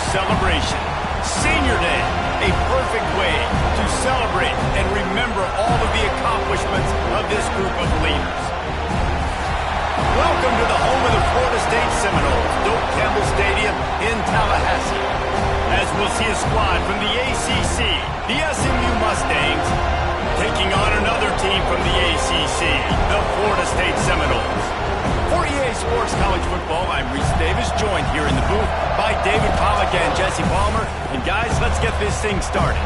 celebration. Senior Day, a perfect way to celebrate and remember all of the accomplishments of this group of leaders. Welcome to the home of the Florida State Seminoles, Doak Campbell Stadium in Tallahassee. As we'll see a squad from the ACC, the SMU Mustangs, taking on another team from the ACC, the Florida State Seminoles. For EA Sports College Football, I'm Reese Davis, joined here in the booth by David Pollack and Jesse Palmer. And guys, let's get this thing started.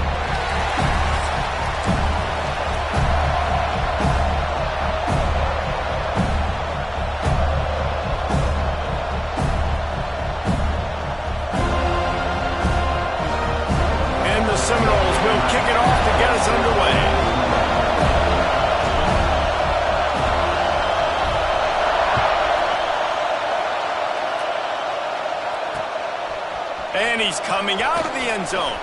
And the Seminoles will kick it off to get us underway. And he's coming out of the end zone.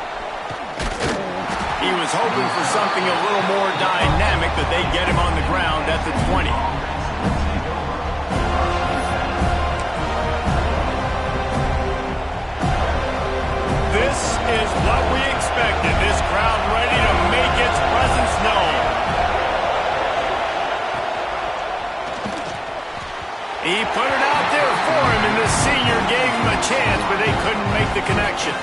He was hoping for something a little more dynamic, but they get him on the ground at the 20. This is what we expected. This crowd ready to make its presence known. He put it out there for him, and the senior gave him a chance, but they couldn't make the connection.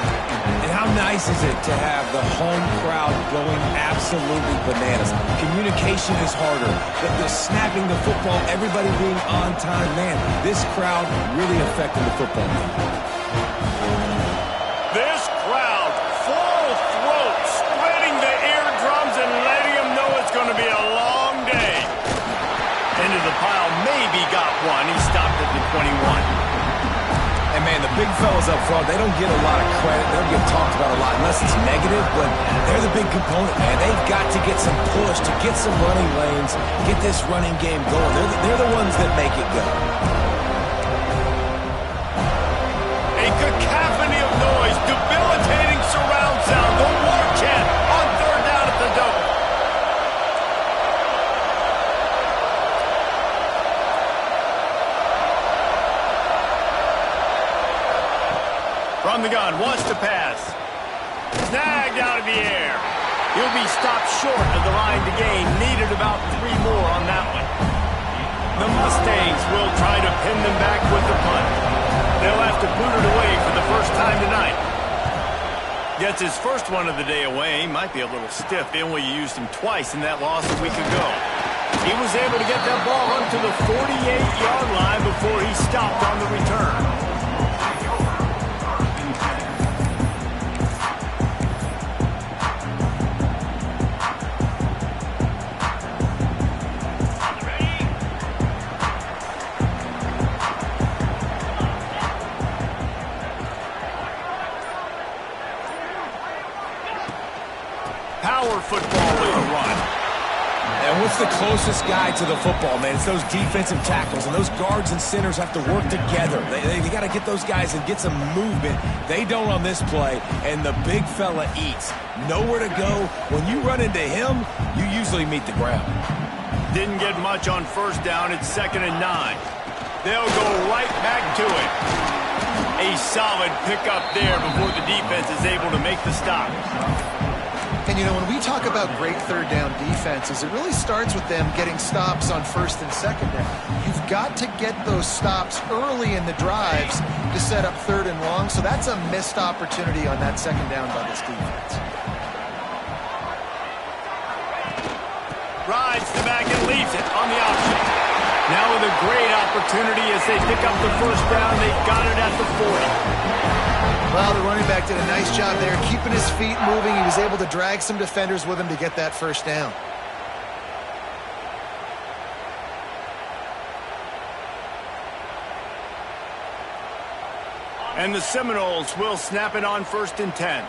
And how nice is it to have the home crowd going absolutely bananas? Communication is harder. The snapping the football, everybody being on time. Man, this crowd really affecting the football game. This crowd, full throat, spreading the eardrums and letting them know it's going to be a long day. Into the pile, maybe got one. He stopped at the 21. And, man, the big fellas up front, they don't get a lot of credit. They don't get talked about a lot unless it's negative, but they're the big component, man. They've got to get some push, to get some running lanes, get this running game going. They're the ones that make it go. A cacophony of noise, debilitating surround sound, the war chant on third down at the Doak. From the gun, wants to pass. Snagged out of the air. He'll be stopped short of the line to gain. Needed about 3 more on that one. The Mustangs will try to pin them back with the punt. They'll have to boot it away for the first time tonight. Gets his first one of the day away. Might be a little stiff. They only used him twice in that loss a week ago. He was able to get that ball up to the 48-yard line before he stopped on the return. Power football with a run. And what's the closest guy to the football, man? It's those defensive tackles, and those guards and centers have to work together. They got to get those guys and get some movement. They don't on this play, and the big fella eats. Nowhere to go. When you run into him, you usually meet the ground. Didn't get much on first down. It's 2nd and 9. They'll go right back to it. A solid pickup there before the defense is able to make the stop. And, you know, when we talk about great third down defenses, it really starts with them getting stops on first and second down. You've got to get those stops early in the drives to set up third and long, so that's a missed opportunity on that second down by this defense. Rides the back and leaves it on the option. Now with a great opportunity as they pick up the first down. They've got it at the 40. Well, the running back did a nice job there, keeping his feet moving. He was able to drag some defenders with him to get that first down. And the Seminoles will snap it on 1st and 10.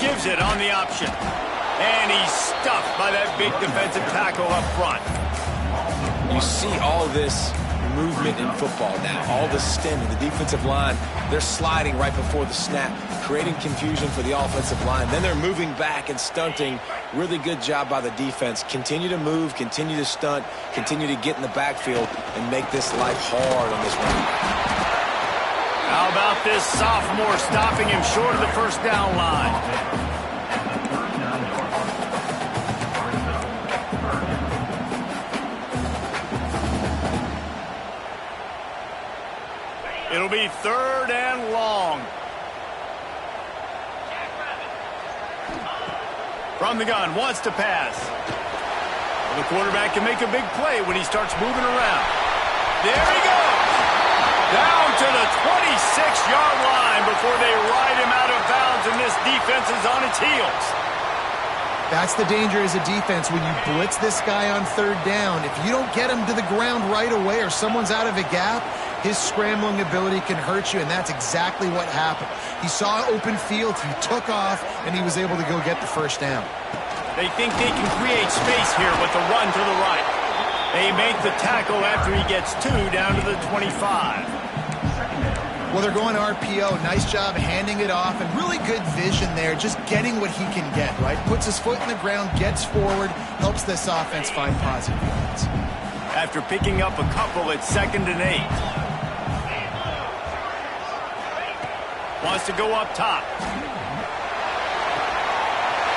Gives it on the option. And he's stuffed by that big defensive tackle up front. You see all this movement in football now. All the stemming, the defensive line, they're sliding right before the snap, creating confusion for the offensive line. Then they're moving back and stunting. Really good job by the defense. Continue to move, continue to stunt, continue to get in the backfield and make this life hard on this one. How about this sophomore stopping him short of the first down line? It'll be 3rd and long. From the gun, wants to pass. Well, the quarterback can make a big play when he starts moving around. There he goes. Down to the 26-yard line before they ride him out of bounds, and this defense is on its heels. That's the danger as a defense when you blitz this guy on 3rd down. If you don't get him to the ground right away or someone's out of a gap, his scrambling ability can hurt you, and that's exactly what happened. He saw open field, he took off, and he was able to go get the first down. They think they can create space here with the run to the right. They make the tackle after he gets 2 down to the 25. Well, they're going RPO. Nice job handing it off, and really good vision there, just getting what he can get, right? Puts his foot in the ground, gets forward, helps this offense find positive yards. After picking up a couple, it's 2nd and 8. Wants to go up top.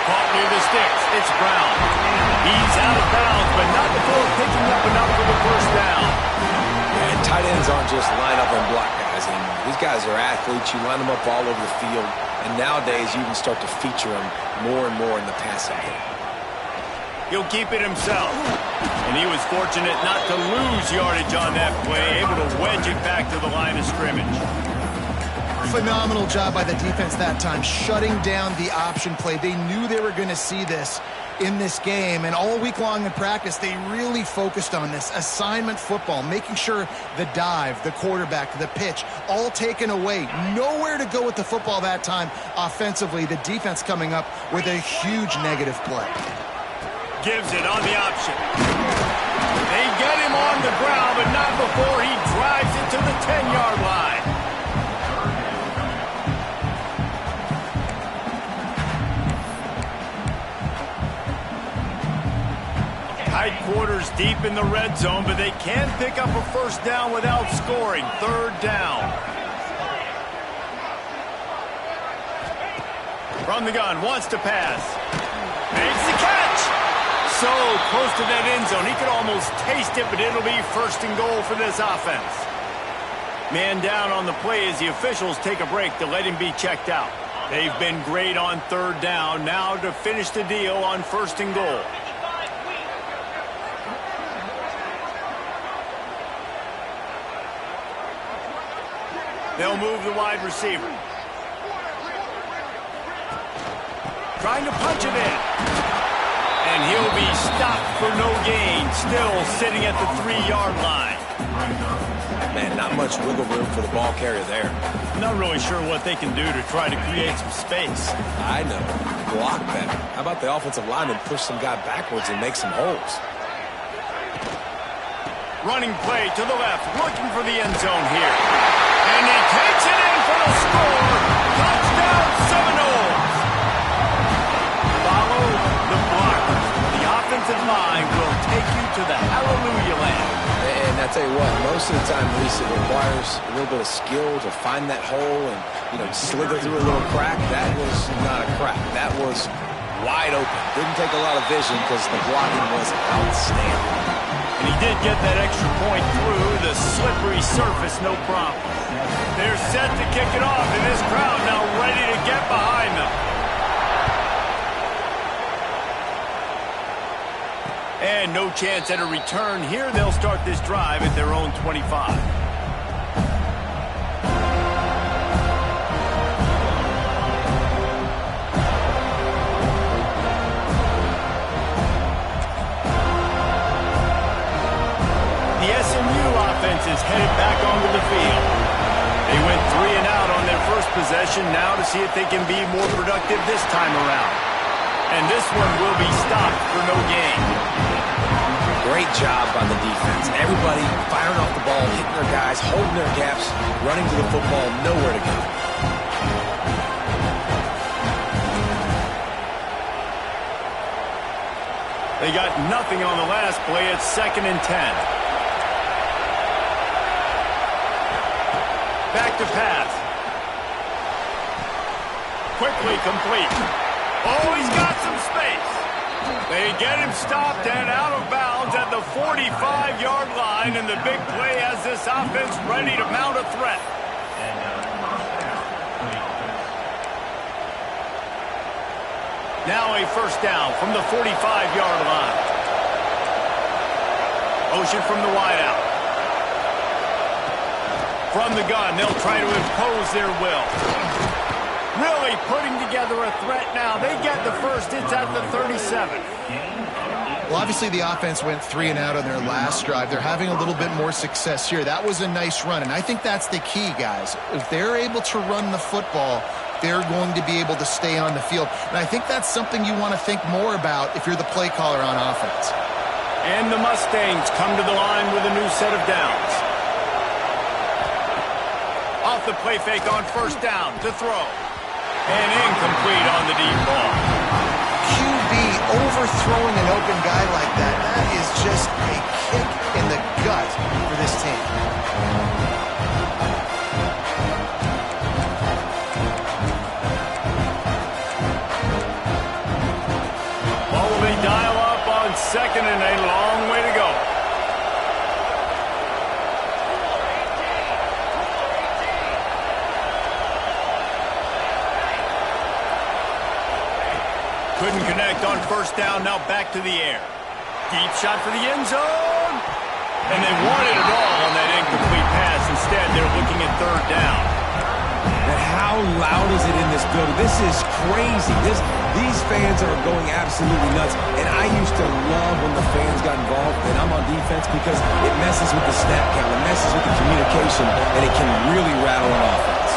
Caught near the sticks. It's Brown. He's out of bounds, but not before picking up enough for the first down. And tight ends aren't just line up and block guys anymore. These guys are athletes. You line them up all over the field. And nowadays, you can start to feature them more and more in the passing game. He'll keep it himself. And he was fortunate not to lose yardage on that play, able to wedge it back to the line of scrimmage. Phenomenal job by the defense that time, shutting down the option play. They knew they were going to see this in this game, and all week long in practice, they really focused on this assignment football, making sure the dive, the quarterback, the pitch, all taken away. Nowhere to go with the football that time offensively. The defense coming up with a huge negative play. Gives it on the option. They get him on the ground, but not before he drives it to the 10-yard line. Tight quarters deep in the red zone, but they can pick up a first down without scoring. 3rd down. From the gun, wants to pass. Makes the catch. So close to that end zone, he could almost taste it, but it'll be 1st and goal for this offense. Man down on the play as the officials take a break to let him be checked out. They've been great on 3rd down. Now to finish the deal on 1st and goal. They'll move the wide receiver. Trying to punch it in. And he'll be stopped for no gain. Still sitting at the 3-yard line. Man, not much wiggle room for the ball carrier there. Not really sure what they can do to try to create some space. I know. Block better. How about the offensive lineman push some guy backwards and make some holes? Running play to the left, looking for the end zone here. And he takes it in for the score. Touchdown Seminoles. Follow the blocker. The offensive line will take you to the hallelujah land. And I tell you what, most of the time, Lisa, it requires a little bit of skill to find that hole and, slither through a little crack. That was not a crack. That was wide open. Didn't take a lot of vision because the blocking was outstanding. And he did get that extra point through the slippery surface, no problem. They're set to kick it off, and this crowd now ready to get behind them. And no chance at a return here. They'll start this drive at their own 25. The SMU offense is headed back onto the field. They went 3 and out on their first possession, now to see if they can be more productive this time around. And this one will be stopped for no gain. Great job by the defense. Everybody firing off the ball, hitting their guys, holding their gaps, running to the football, nowhere to go. They got nothing on the last play. It's 2nd and 10. Back to pass. Quickly complete. Oh, he's got some space. They get him stopped and out of bounds at the 45-yard line, and the big play has this offense ready to mount a threat. Now a first down from the 45-yard line. Motion from the wideout. From the gun, they'll try to impose their will. Really putting together a threat now. They get the first. It's at the 37. Well, obviously the offense went 3 and out on their last drive. They're having a little bit more success here. That was a nice run, and I think that's the key, guys. If they're able to run the football, they're going to be able to stay on the field. And I think that's something you want to think more about if you're the play caller on offense. And the Mustangs come to the line with a new set of downs. Off the play fake on first down to throw. And incomplete on the deep ball. QB overthrowing an open guy like that, that is just a kick in the gut for this team. Well, will they dial up on 2nd and a long way to go? Couldn't connect on first down, now back to the air. Deep shot for the end zone. And they wanted it all on that incomplete pass. Instead, they're looking at 3rd down. And how loud is it in this building? This is crazy. These fans are going absolutely nuts. And I used to love when the fans got involved, and I'm on defense, because it messes with the snap count, it messes with the communication, and it can really rattle an offense.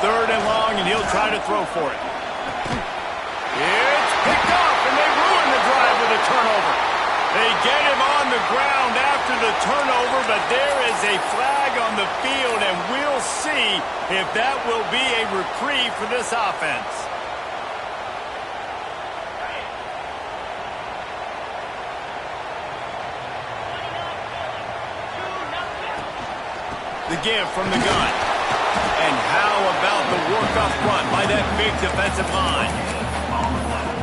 3rd and long, and he'll try to throw for it. It's picked off, and they ruin the drive with a turnover. They get him on the ground after the turnover, but there is a flag on the field, and we'll see if that will be a reprieve for this offense. The give from the gun. And how about the work up front by that big defensive line?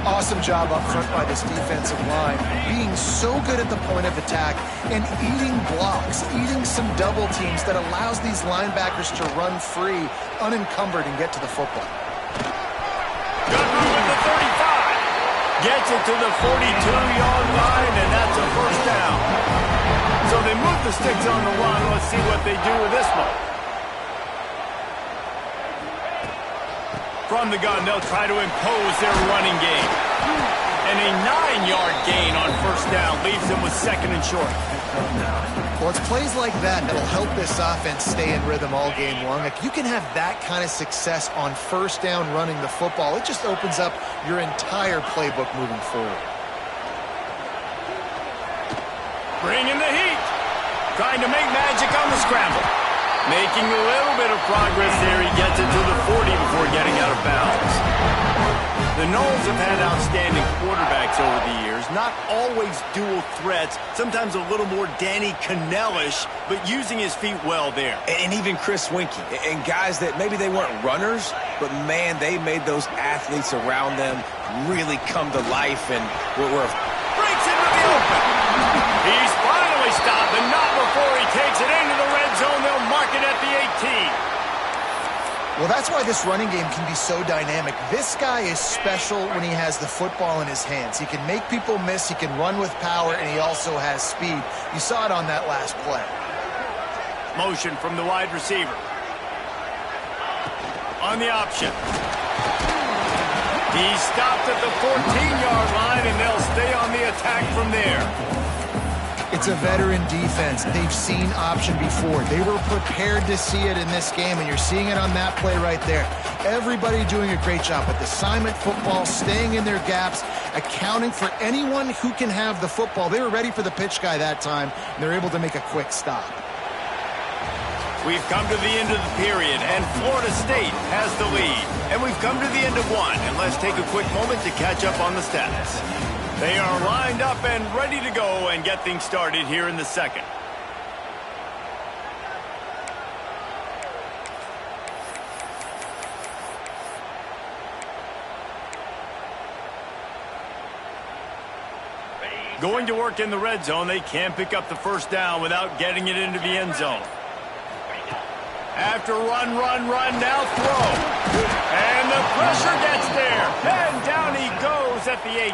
Awesome job up front by this defensive line, being so good at the point of attack and eating blocks, eating some double teams that allows these linebackers to run free, unencumbered, and get to the football. Good move at the 35. Gets it to the 42-yard line, and that's a first down. So they move the sticks on the run. Let's see what they do with this one. From the gun, they'll try to impose their running game. And a 9-yard gain on first down leaves them with 2nd and short. Well, it's plays like that that'll help this offense stay in rhythm all game long. If you can have that kind of success on first down running the football, it just opens up your entire playbook moving forward. Bringing the heat. Trying to make magic on the scramble. Making a little bit of progress there. He gets it to the 40 before getting out of bounds. The Noles have had outstanding quarterbacks over the years. Not always dual threats. Sometimes a little more Danny Cannell-ish, but using his feet well there. And even Chris Winkie. And guys that maybe they weren't runners, but man, they made those athletes around them really come to life and were breaks into the open. He's finally stopped, and not before he takes it into the red zone. They'll mark it at the 18. Well, that's why this running game can be so dynamic. This guy is special when he has the football in his hands. He can make people miss, he can run with power, and he also has speed. You saw it on that last play. Motion from the wide receiver. On the option. He's stopped at the 14-yard line, and they'll stay on the attack from there. It's a veteran defense. They've seen option before. They were prepared to see it in this game, and you're seeing it on that play right there. Everybody doing a great job with assignment football, staying in their gaps, accounting for anyone who can have the football. They were ready for the pitch guy that time, and they're able to make a quick stop. We've come to the end of the period, and Florida State has the lead. And we've come to the end of one, and let's take a quick moment to catch up on the stats. They are lined up and ready to go and get things started here in the second. Going to work in the red zone, they can't pick up the first down without getting it into the end zone. After run, now throw. And the pressure gets there. And down he goes at the 18.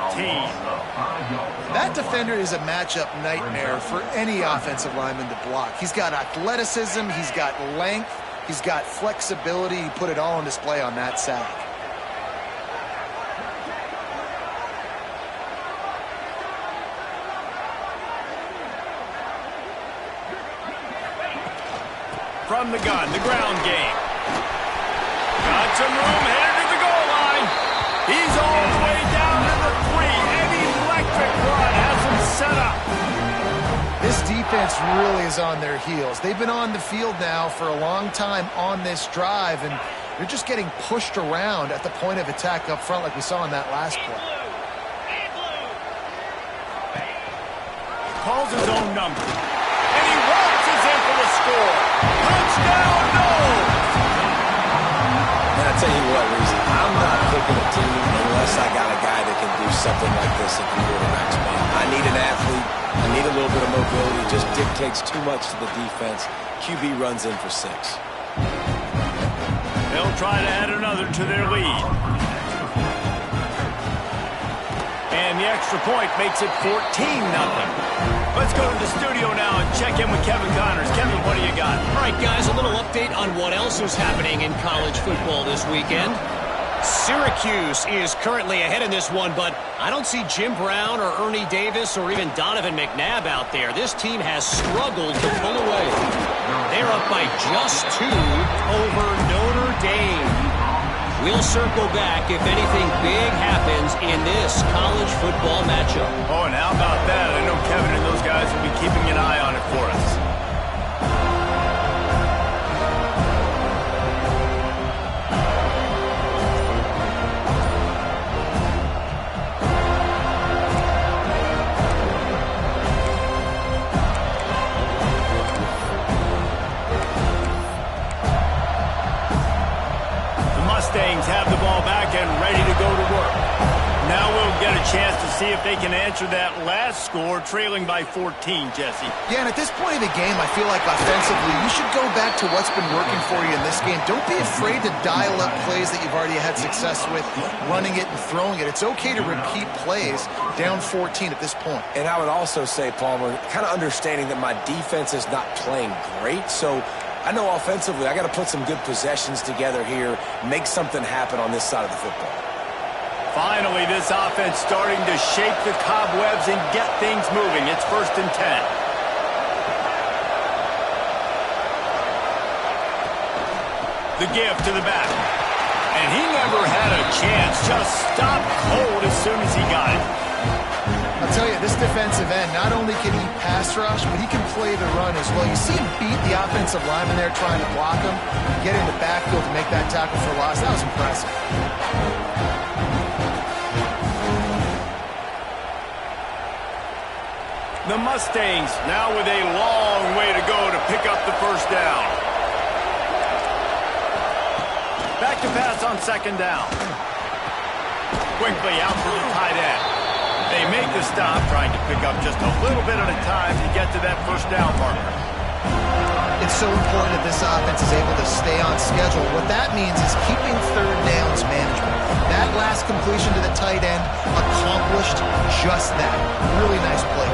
That defender is a matchup nightmare for any offensive lineman to block. He's got athleticism, he's got length, he's got flexibility. He put it all on display on that sack. From the gun, the ground game. Got some room, headed to the goal line. He's all the way down to the 3. An electric run has him set up. This defense really is on their heels. They've been on the field now for a long time on this drive, and they're just getting pushed around at the point of attack up front like we saw in that last play. Calls his own number. And he waltzes in for the score. Touchdown, no! And I tell you what, Reason, I'm not picking a team unless I got a guy that can do something like this at the quarterback spot. I need an athlete. I need a little bit of mobility. It just dictates too much to the defense. QB runs in for 6. They'll try to add another to their lead. And the extra point makes it 14-0. Let's go to the studio now and check in with Kevin Connors. Kevin, what do you got? All right, guys, a little update on what else is happening in college football this weekend. Syracuse is currently ahead in this one, but I don't see Jim Brown or Ernie Davis or even Donovan McNabb out there. This team has struggled to pull away. They're up by just 2 over Notre Dame. We'll circle back if anything big happens in this college football matchup. Oh, and how about that? I know Kevin and those guys will be keeping an eye on it for us. Mustangs have the ball back and ready to go to work. Now we'll get a chance to see if they can answer that last score, trailing by 14, Jesse. Yeah, and at this point of the game, I feel like offensively, you should go back to what's been working for you in this game. Don't be afraid to dial up plays that you've already had success with, running it and throwing it. It's okay to repeat plays down 14 at this point. And I would also say, Palmer, kind of understanding that my defense is not playing great, so I know offensively I got to put some good possessions together here, make something happen on this side of the football. Finally, this offense starting to shake the cobwebs and get things moving. It's 1st and 10. The give to the back. And he never had a chance. Just stopped cold as soon as he got it. I'll tell you, this defensive end, not only can he pass rush, but he can play the run as well. You see him beat the offensive lineman there trying to block him, get in the backfield to make that tackle for loss. That was impressive. The Mustangs now with a long way to go to pick up the first down. Back to pass on 2nd down. Quickly out to the tight end. They make the stop, trying to pick up just a little bit at a time to get to that first down marker. It's so important that this offense is able to stay on schedule. What that means is keeping 3rd downs management. That last completion to the tight end accomplished just that. Really nice play.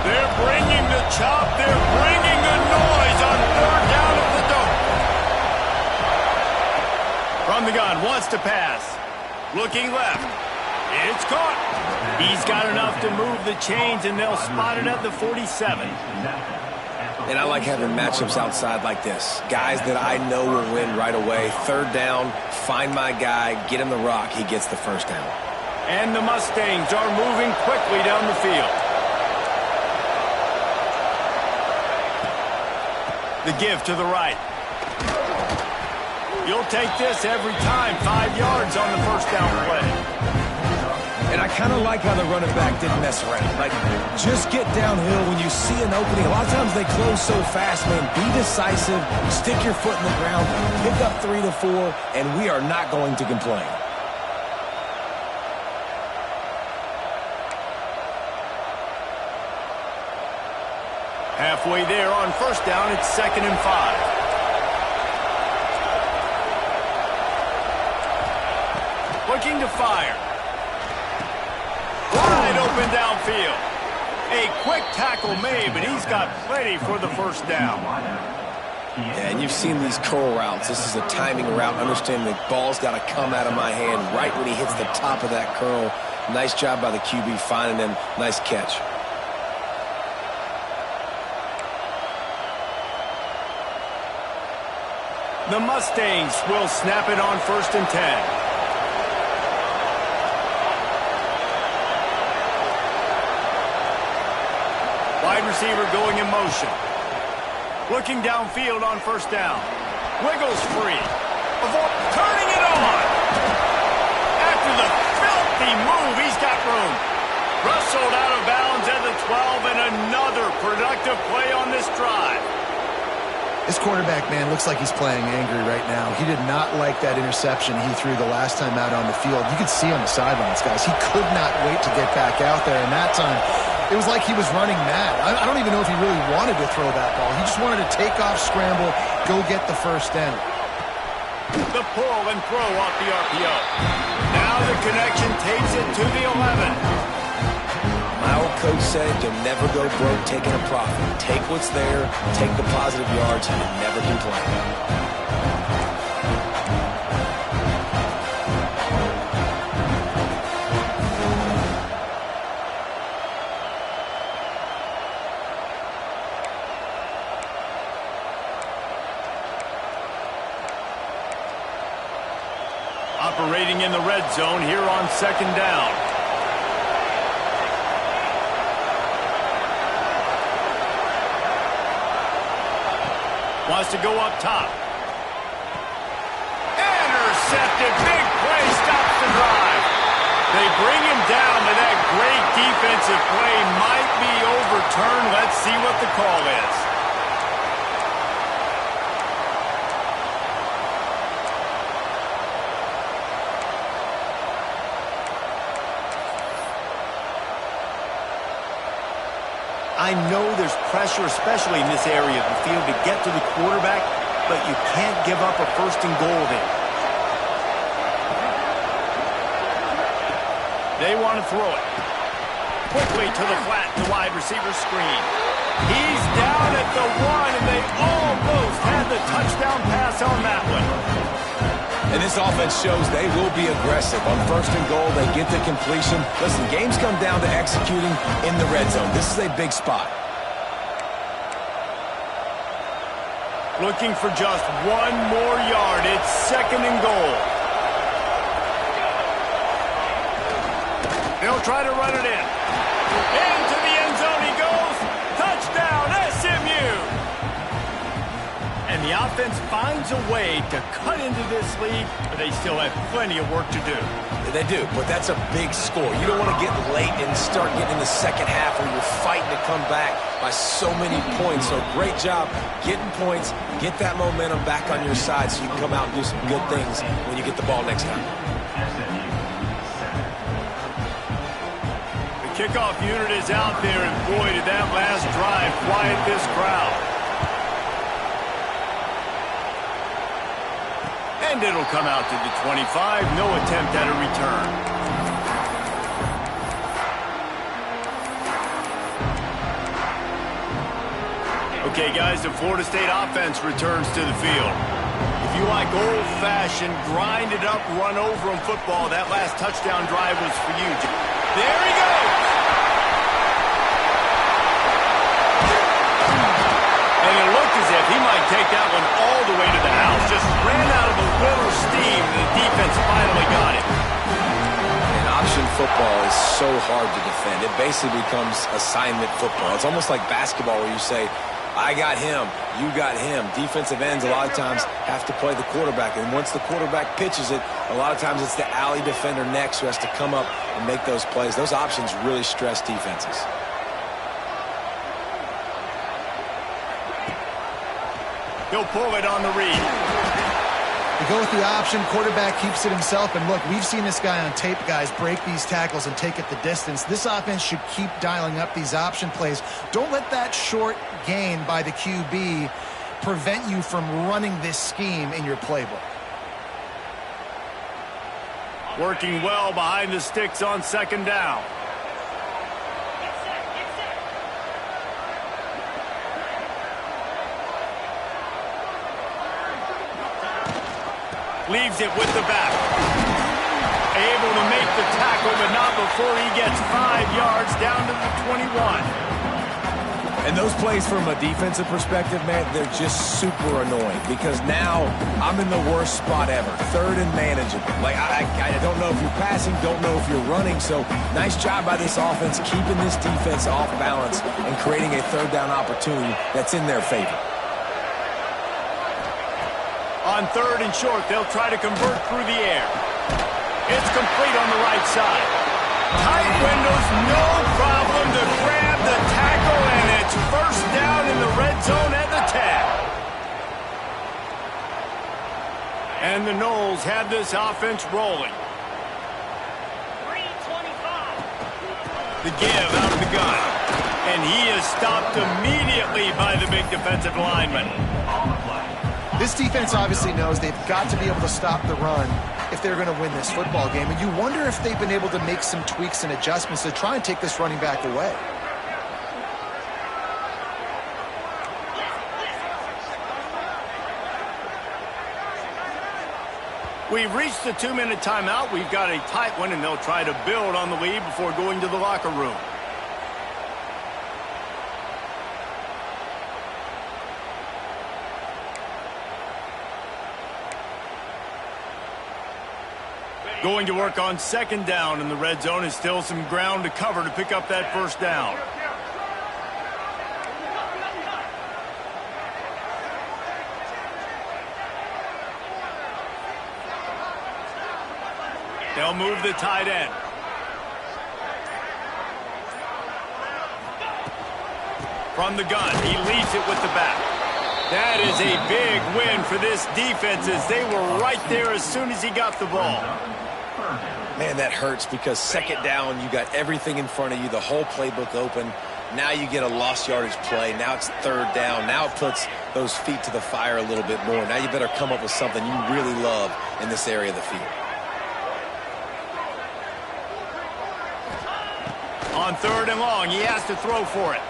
They're bringing the chop. They're bringing the noise on 3rd down at the dome. From the gun, wants to pass. Looking left. It's caught. He's got enough to move the chains, and they'll spot it at the 47. And I like having matchups outside like this. Guys that I know will win right away. Third down, find my guy, get him the rock, he gets the first down. And the Mustangs are moving quickly down the field. The give to the right. You'll take this every time. 5 yards on the first down play. And I kind of like how the running back didn't mess around. Like, just get downhill when you see an opening. A lot of times they close so fast, man. Be decisive, stick your foot in the ground, pick up 3 to 4, and we are not going to complain. Halfway there on first down, it's 2nd and 5. Looking to fire. Wide open downfield. A quick tackle made, but he's got plenty for the first down. Yeah, and you've seen these curl routes. This is a timing route. Understanding the ball's got to come out of my hand right when he hits the top of that curl. Nice job by the QB finding him. Nice catch. The Mustangs will snap it on 1st and 10. Wide receiver going in motion. Looking downfield on first down. Wiggles free. Turning it on. After the filthy move, he's got room. Rustled out of bounds at the 12, and another productive play on this drive. This quarterback, man, looks like he's playing angry right now. He did not like that interception he threw the last time out on the field. You could see on the sidelines, guys. He could not wait to get back out there, and that time it was like he was running mad. I don't even know if he really wanted to throw that ball. He just wanted to take off, scramble, go get the first down. The pull and throw off the RPO. Now the connection takes it to the 11. My old coach said you'll never go broke taking a profit. Take what's there, take the positive yards, and never complain. Operating in the red zone here on 2nd down. Wants to go up top. Intercepted. Big play stops the drive. They bring him down, but that great defensive play might be overturned. Let's see what the call is. I know there's pressure, especially in this area of the field, to get to the quarterback, but you can't give up a 1st and goal there. They want to throw it. Quickly to the flat, the wide receiver screen. He's down at the 1, and they almost had the touchdown pass on that one. And this offense shows they will be aggressive. On 1st and goal, they get the completion. Listen, games come down to executing in the red zone. This is a big spot. Looking for just 1 more yard. It's 2nd and goal. They'll try to run it in. Into the end zone he goes. Touchdown, SMU! And the offense finds a way to cut into this lead, but they still have plenty of work to do. They do, but that's a big score. You don't want to get late and start getting in the second half where you're fighting to come back by so many points. So great job getting points, get that momentum back on your side so you can come out and do some good things when you get the ball next time. The kickoff unit is out there, and boy, did that last drive quiet this crowd. And it'll come out to the 25. No attempt at a return. Okay, guys, the Florida State offense returns to the field. If you like old-fashioned, grind-it-up, run-over-'em football, that last touchdown drive was for you. There he goes! so hard to defend. It basically becomes assignment football. It's almost like basketball where you say, I got him, you got him. Defensive ends a lot of times have to play the quarterback, and once the quarterback pitches it, a lot of times it's the alley defender next who has to come up and make those plays. Those options really stress defenses. He'll pull it on the read. They go with the option, quarterback keeps it himself, and look, we've seen this guy on tape, guys, break these tackles and take it the distance. This offense should keep dialing up these option plays. Don't let that short gain by the QB prevent you from running this scheme in your playbook. Working well behind the sticks on second down. Leaves it with the back. Able to make the tackle, but not before he gets 5 yards down to the 21. And those plays from a defensive perspective, man, they're just super annoying because now I'm in the worst spot ever. Third and manageable. Like, I don't know if you're passing, don't know if you're running. So nice job by this offense keeping this defense off balance and creating a third down opportunity that's in their favor. On third and short, they'll try to convert through the air. It's complete on the right side. Tight windows, no problem to grab the tackle, and it's first down in the red zone at the 10. And the Noles have this offense rolling. 3:25. The give out of the gun. And he is stopped immediately by the big defensive lineman. This defense obviously knows they've got to be able to stop the run if they're going to win this football game. And you wonder if they've been able to make some tweaks and adjustments to try and take this running back away. We've reached the 2-minute timeout. We've got a tight one, and they'll try to build on the lead before going to the locker room. Going to work on second down in the red zone, and still some ground to cover to pick up that first down. They'll move the tight end. From the gun, he leads it with the back. That is a big win for this defense as they were right there as soon as he got the ball. Man, that hurts because second down, you got everything in front of you, the whole playbook open. Now you get a lost yardage play. Now it's third down. Now it puts those feet to the fire a little bit more. Now you better come up with something you really love in this area of the field. On third and long, he has to throw for it.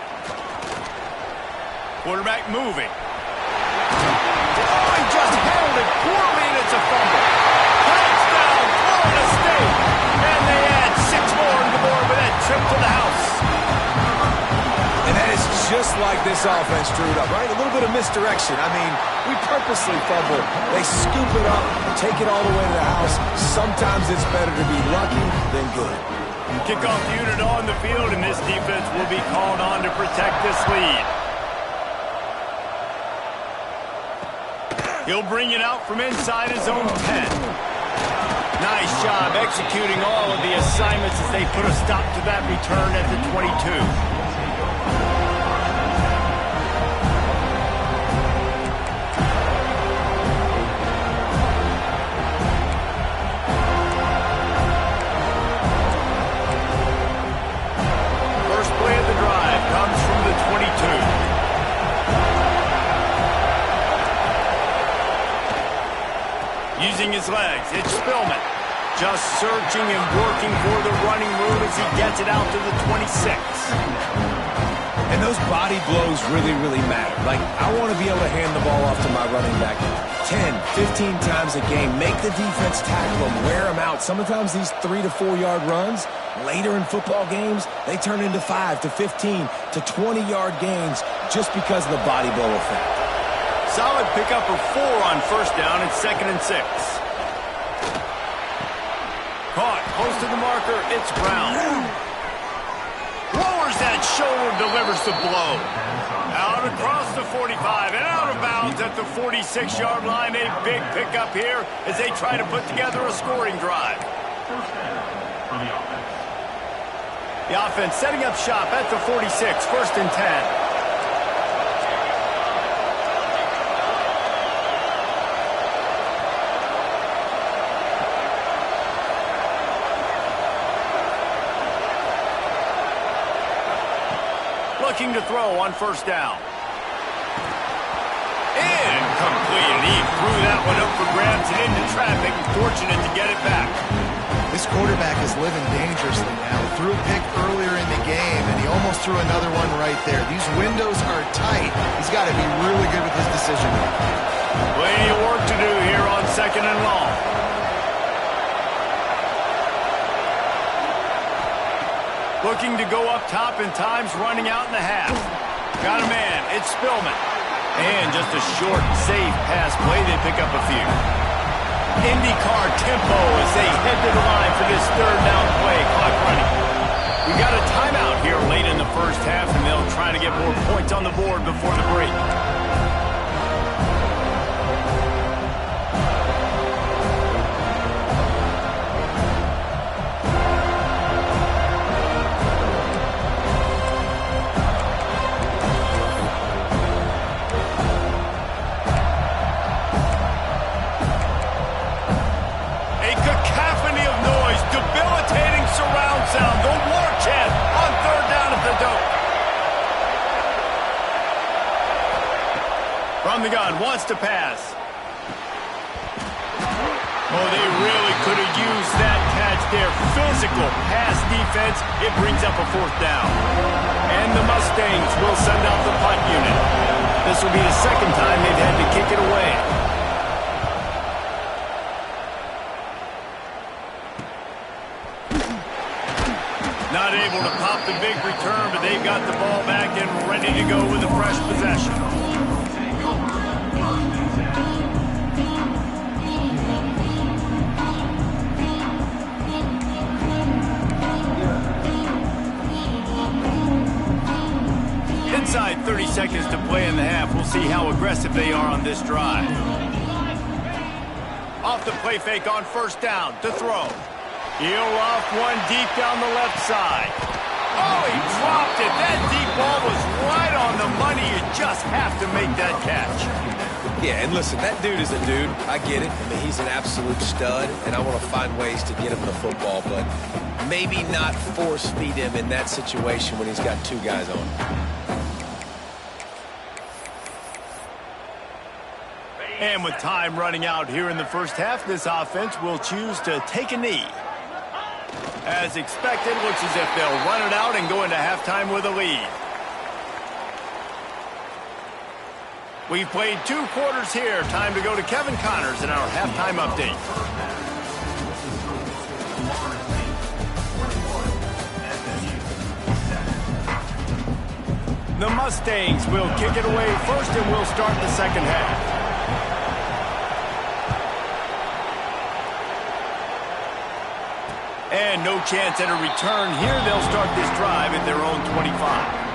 Quarterback moving. Oh, he just handled it poorly, and it's a fumble. Touchdown, Florida State. And they add 6 more on the board with that trip to the house. And that is just like this offense drew it up, right? A little bit of misdirection. I mean, we purposely fumble. They scoop it up, take it all the way to the house. Sometimes it's better to be lucky than good. Kickoff unit on the field, and this defense will be called on to protect this lead. He'll bring it out from inside his own 10. Nice job executing all of the assignments as they put a stop to that return at the 22. Using his legs, it's Spillman. Just searching and working for the running room as he gets it out to the 26. And those body blows really, really matter. Like, I want to be able to hand the ball off to my running back 10, 15 times a game. Make the defense tackle them, wear them out. Sometimes these 3 to 4 yard runs, later in football games, they turn into 5 to 15 to 20 yard gains just because of the body blow effect. Solid pickup of 4 on first down and 2nd and 6. Caught, close to the marker, it's Brown. Lowers that shoulder, delivers the blow. Out across the 45 and out of bounds at the 46-yard line. A big pickup here as they try to put together a scoring drive. The offense setting up shop at the 46, 1st and 10. Looking to throw on 1st down. Incomplete. He threw that one up for grabs and into traffic. Fortunate to get it back. This quarterback is living dangerously now. Threw a pick earlier in the game, and he almost threw another one right there. These windows are tight. He's got to be really good with his decision making. Plenty of work to do here on 2nd and long. Looking to go up top in times, running out in the half. Got a man, it's Spillman. And just a short, safe pass play, they pick up a few. IndyCar tempo as they head to the line for this 3rd down play, clock running. We got a timeout here late in the 1st half, and they'll try to get more points on the board before the break. Surround sound, the war chant on 3rd down at the dope. From the gun, wants to pass. Oh, they really could have used that catch there. Physical pass defense. It brings up a 4th down. And the Mustangs will send out the punt unit. This will be the 2nd time they've had to kick it away. Not able to pop the big return, but they've got the ball back and ready to go with a fresh possession. Inside 30 seconds to play in the half. We'll see how aggressive they are on this drive. Off the play fake on 1st down to throw. Heel off one deep down the left side. Oh, he dropped it. That deep ball was right on the money. You just have to make that catch. Yeah, and listen, that dude is a dude. I get it. I mean, he's an absolute stud, and I want to find ways to get him the football, but maybe not force feed him in that situation when he's got 2 guys on him. And with time running out here in the 1st half, this offense will choose to take a knee. As expected, looks as if they'll run it out and go into halftime with a lead. We've played 2 quarters here. Time to go to Kevin Connors in our halftime update. The Mustangs will kick it away first, and we'll start the 2nd half. And no chance at a return here. They'll start this drive at their own 25.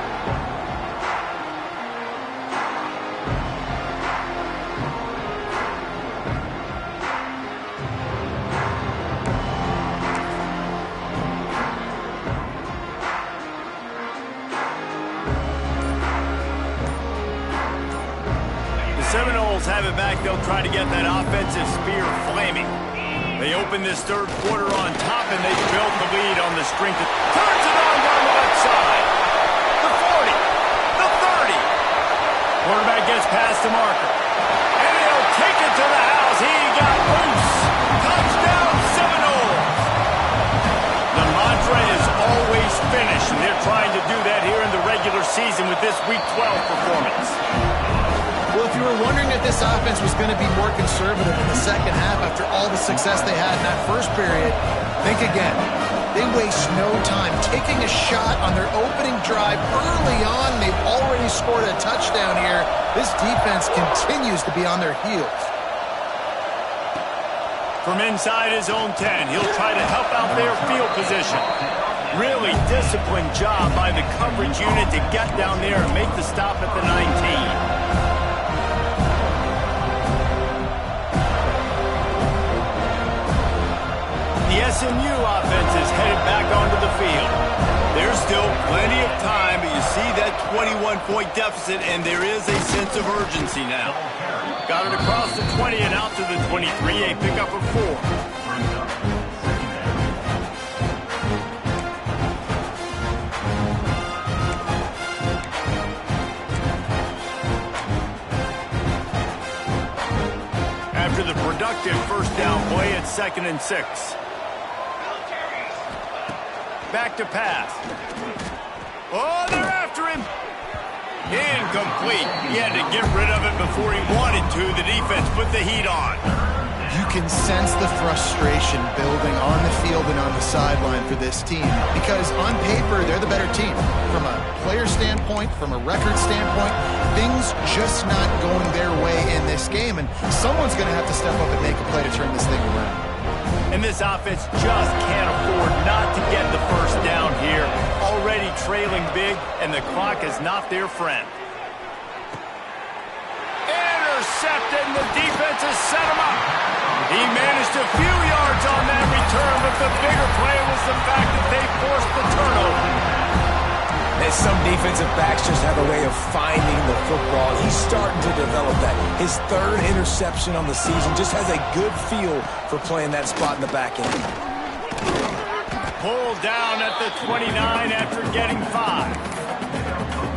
The Seminoles have it back. They'll try to get that offensive spear flaming. They open this 3rd quarter on top, and they built the lead on the strength of... Turns it on down the left side. The 40. The 30. Quarterback gets past the marker. And he'll take it to the house. He got loose. Touchdown, Seminoles. The mantra is always finish, and they're trying to do that here in the regular season with this Week 12 performance. Well, if you were wondering if this offense was going to be more conservative in the 2nd half after all the success they had in that 1st period, think again. They waste no time taking a shot on their opening drive early on. They've already scored a touchdown here. This defense continues to be on their heels. From inside his own 10, he'll try to help out their field position. Really disciplined job by the coverage unit to get down there and make the stop at the 19. The SMU offense is headed back onto the field. There's still plenty of time, but you see that 21-point deficit, and there is a sense of urgency now. Got it across the 20 and out to the 23, a pickup of 4. After the productive first down play, it's 2nd and 6. Back to pass. Oh, they're after him. Incomplete. He had to get rid of it before he wanted to. The defense put the heat on. You can sense the frustration building on the field and on the sideline for this team because on paper, they're the better team. From a player standpoint, from a record standpoint, things just not going their way in this game, and someone's going to have to step up and make a play to turn this thing around. And this offense just can't afford not to get the first down here. Already trailing big, and the clock is not their friend. Intercepted, and the defense has set him up. He managed a few yards on that return, but the bigger play was the fact that they forced the turnover. And some defensive backs just have a way of finding the football. He's starting to develop that. His 3rd interception on the season just has a good feel for playing that spot in the back end. Pulled down at the 29 after getting 5.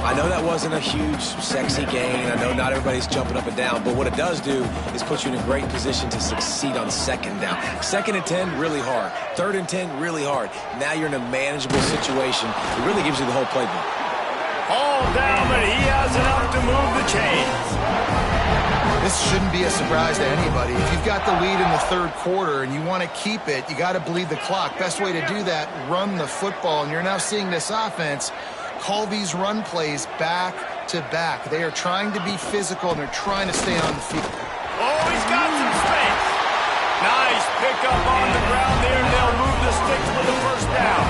I know that wasn't a huge, sexy gain. I know not everybody's jumping up and down, but what it does do is put you in a great position to succeed on 2nd down. 2nd and 10, really hard. 3rd and 10, really hard. Now you're in a manageable situation. It really gives you the whole playbook. All down, but he has enough to move the chains. This shouldn't be a surprise to anybody. If you've got the lead in the 3rd quarter and you want to keep it, you got to bleed the clock. Best way to do that, run the football. And you're now seeing this offense call these run plays back to back. They are trying to be physical, and they're trying to stay on the field. Oh, he's got some space. Nice pickup on the ground there, and they'll move the sticks for the first down.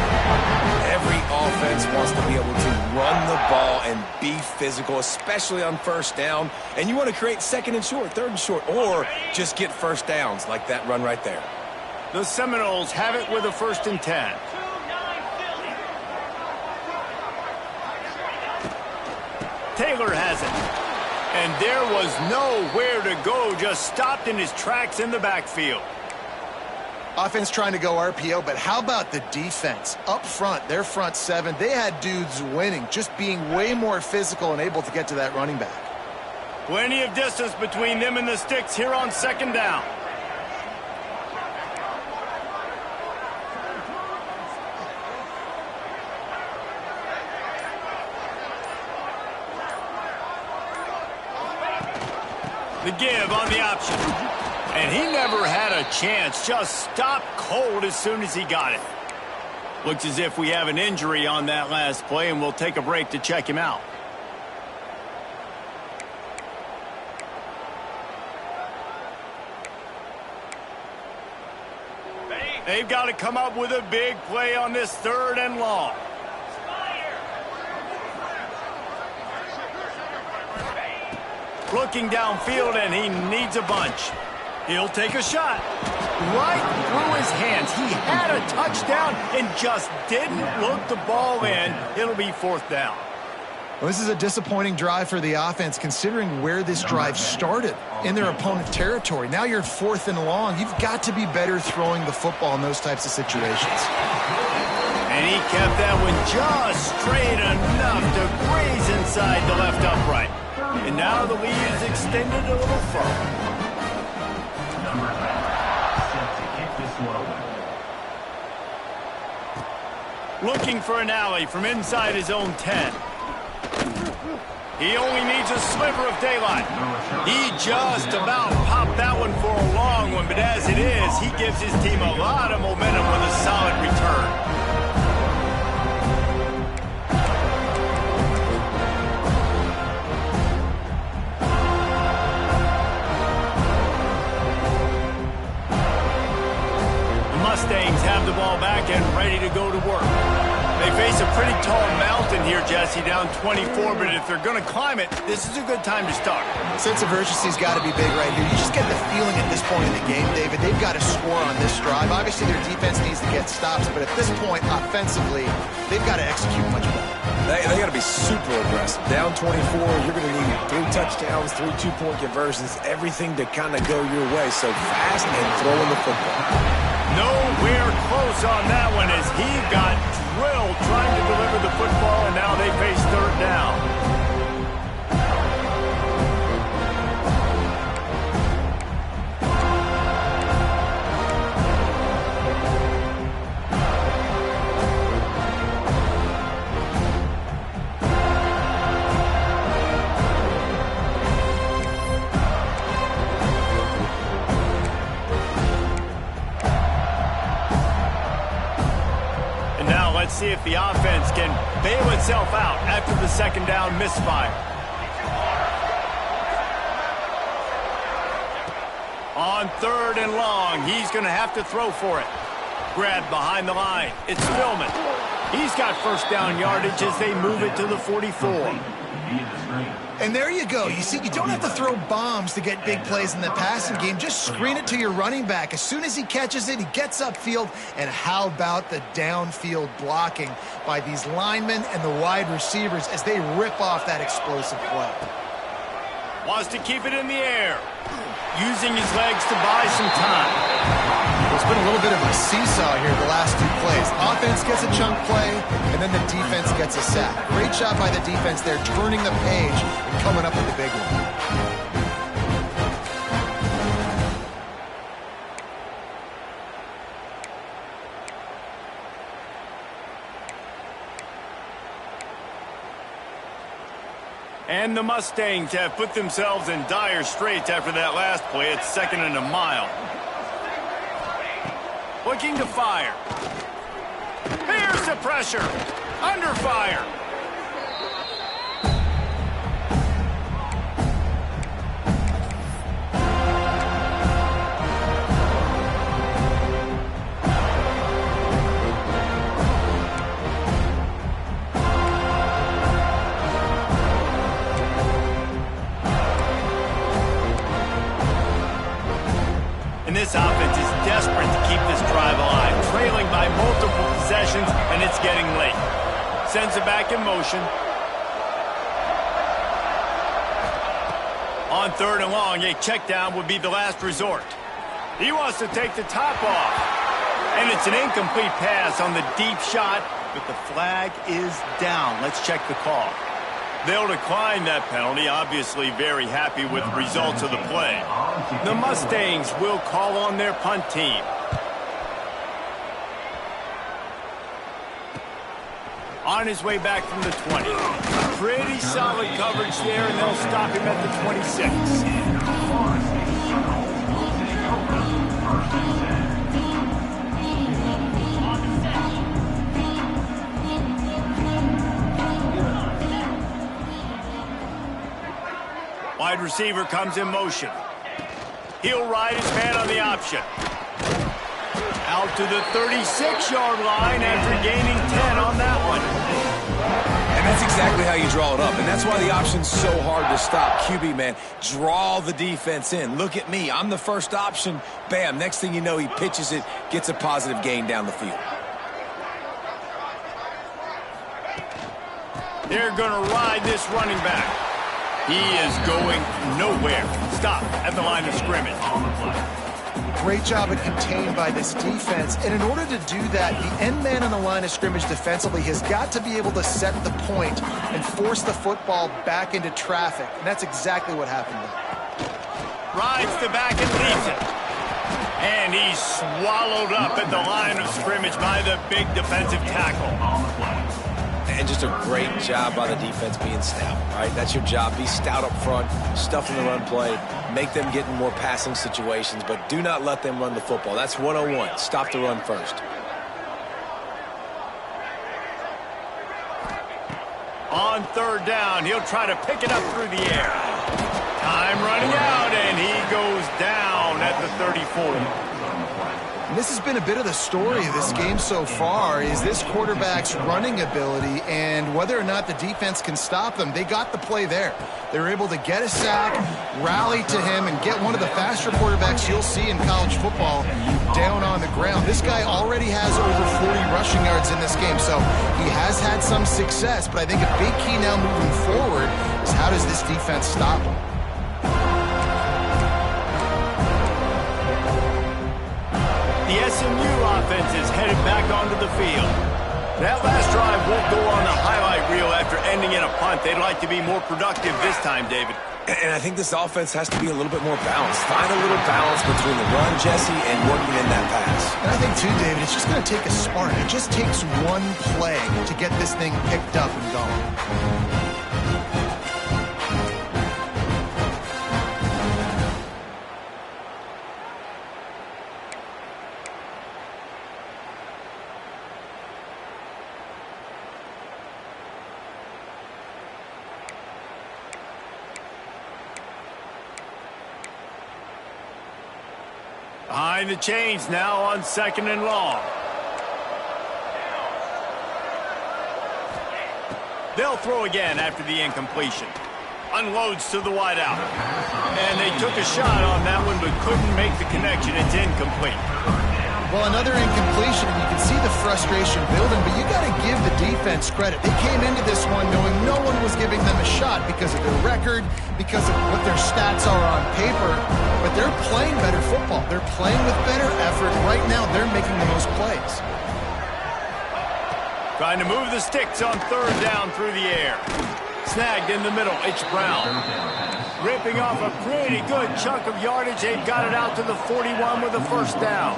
Every offense wants to be able to run the ball and be physical, especially on 1st down. And you want to create 2nd and short, 3rd and short, or just get first downs like that run right there. The Seminoles have it with a 1st and 10. Taylor has it. And there was nowhere to go, just stopped in his tracks in the backfield. Offense trying to go RPO, but how about the defense? Up front, their front 7, they had dudes winning, just being way more physical and able to get to that running back. Plenty of distance between them and the sticks here on 2nd down. The give on the option. And he never had a chance. Just stopped cold as soon as he got it. Looks as if we have an injury on that last play, and we'll take a break to check him out. They've got to come up with a big play on this 3rd and long. Looking downfield, and he needs a bunch. He'll take a shot. Right through his hands. He had a touchdown and just didn't look the ball in. It'll be 4th down. Well, this is a disappointing drive for the offense, considering where this drive started in their opponent's territory. Now you're 4th and long. You've got to be better throwing the football in those types of situations. And he kept that one just straight enough to graze inside the left upright. And now the lead is extended a little further. Looking for an alley from inside his own 10. He only needs a sliver of daylight. He just about popped that one for a long one, but as it is, he gives his team a lot of momentum with a solid return. the ball back and ready to go to work. They face a pretty tall mountain here, Jesse, down 24, but if they're going to climb it, this is a good time to start. Sense of urgency's got to be big right here. You just get the feeling at this point in the game, David, they've got to score on this drive. Obviously, their defense needs to get stops, but at this point, offensively, they've got to execute much better. They got to be super aggressive. Down 24, you're going to need 3 touchdowns, 3 two-point conversions, everything to kind of go your way. So fast and throwing the football. Nowhere close on that one as he got drilled trying to deliver the football, and now they face third down. Let's see if the offense can bail itself out after the second down misfire. On third and long, he's going to have to throw for it. Grabbed behind the line. It's Philman. He's got first down yardage as they move it to the 44. And there you go. You see, you don't have to throw bombs to get big plays in the passing game. Just screen it to your running back. As soon as he catches it, he gets upfield. And how about the downfield blocking by these linemen and the wide receivers as they rip off that explosive play? Wants to keep it in the air. Using his legs to buy some time. It's been a little bit of a seesaw here the last 2 plays. Offense gets a chunk play, and then the defense gets a sack. Great job by the defense there, turning the page and coming up with the big one. And the Mustangs have put themselves in dire straits after that last play. It's 2nd and a mile. Looking to fire. Here's the pressure. Under fire. This offense is desperate to keep this drive alive, trailing by multiple possessions, and it's getting late. Sends it back in motion. On third and long, a check down would be the last resort. He wants to take the top off. And it's an incomplete pass on the deep shot, but the flag is down. Let's check the call. They'll decline that penalty, obviously very happy with the results of the play. The Mustangs will call on their punt team. On his way back from the 20. Pretty solid coverage there, and they'll stop him at the 26. Wide receiver comes in motion. He'll ride his man on the option. Out to the 36-yard line after gaining 10 on that one. And that's exactly how you draw it up, and that's why the option's so hard to stop. QB, man, draw the defense in. Look at me. I'm the first option. Bam, next thing you know, he pitches it, gets a positive gain down the field. They're going to ride this running back. He is going nowhere. Stop at the line of scrimmage. Great job of contained by this defense. And in order to do that, the end man on the line of scrimmage defensively has got to be able to set the point and force the football back into traffic. And that's exactly what happened there. Rides the back and leaves it. And he's swallowed up at the line of scrimmage by the big defensive tackle. And just a great job by the defense being stout, all right? That's your job. Be stout up front, stuff in the run play, make them get in more passing situations, but do not let them run the football. That's 101. Stop the run first. On third down, he'll try to pick it up through the air. Time running out, and he goes down at the 34. And this has been a bit of the story of this game so far, is this quarterback's running ability and whether or not the defense can stop them. They got the play there. They were able to get a sack, rally to him, and get one of the faster quarterbacks you'll see in college football down on the ground. This guy already has over 40 rushing yards in this game, so he has had some success, but I think a big key now moving forward is how does this defense stop him? The SMU offense is headed back onto the field. That last drive won't go on the highlight reel after ending in a punt. They'd like to be more productive this time, David. And I think this offense has to be a little bit more balanced. Find a little balance between the run, Jesse, and working in that pass. And I think, too, David, it's just going to take a spark. It just takes one play to get this thing picked up and going. Behind the chains now on 2nd and long. They'll throw again after the incompletion. Unloads to the wideout. And they took a shot on that one but couldn't make the connection. It's incomplete. Well, another incompletion, and you can see the frustration building, but you got to give the defense credit. They came into this one knowing no one was giving them a shot because of their record, because of what their stats are on paper, but they're playing better football. They're playing with better effort. Right now, they're making the most plays. Trying to move the sticks on 3rd down through the air. Snagged in the middle. It's Brown. Ripping off a pretty good chunk of yardage. They've got it out to the 41 with a 1st down.